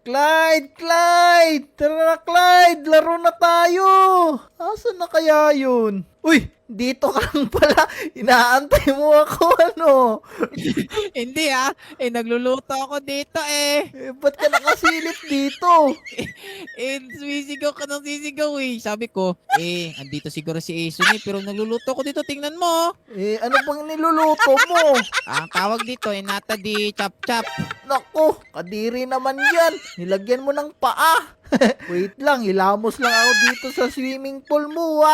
Clyde! Tara na, Clyde! Laro na tayo! Asan na kaya yun? Uy! Dito ka lang pala. Inaantay mo ako, ano? Hindi nagluluto ako dito Ba't ka nakasilip dito? Sumisigaw ka ng sisigaw Sabi ko, andito siguro si Asun pero nagluluto ako dito, tingnan mo. Ano bang niluluto mo? Ang tawag dito nata di chap-chap. Nako, kadiri naman yan. Nilagyan mo ng paa. Wait lang, hilamos lang ako dito sa swimming pool mo,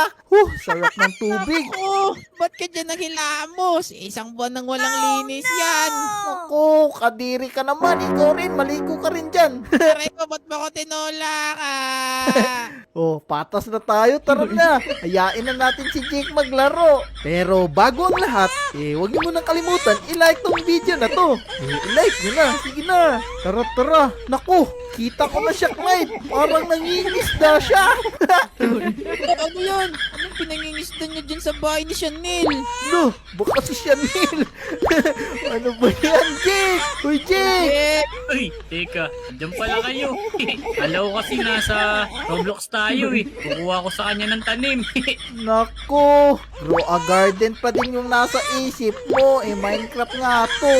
sarap ng tubig. Naku, ba't ka dyan naghilamos? Isang buwan nang walang linis yan. Nako, kadiri ka naman. Ikaw rin, maligo ka rin dyan. Aray ko, ba't ba ko tinulak Patas na tayo. Tara na. Hayain na natin si Jake maglaro. Pero bago ang lahat, huwag niyo munang kalimutan, i-like tong video na to. I-like niyo na. Sige na. Tara. Naku, kita ko na siya, Clyde. Parang nangingisda siya. Ano yan? Anong pinangingisda niya dyan sa bahay ni Chanel? No, baka si Chanel. Ano ba yan, Jake? Uy, Jake. Uy, teka, andyan pala kayo. Alam ko kasi nasa Roblox tayo Kukuha ko sa kanya ng tanim. Nako, grow a garden pa din yung nasa isip mo. Minecraft nga to.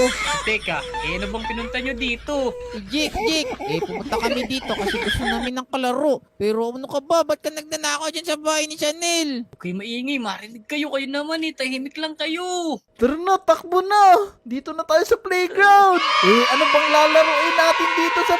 Teka, ano bang pinunta nyo dito? Jake, pumunta kami dito kasi gusto namin ng kalaro. Pero ano ka ba? Ba't ka nagnanakaw dyan sa bahay ni Chanel? Okay, maingay, marinig kayo naman tahimik lang kayo. Tara na, takbo na. Dito na tayo sa playground. Ano bang lalaroin natin dito sa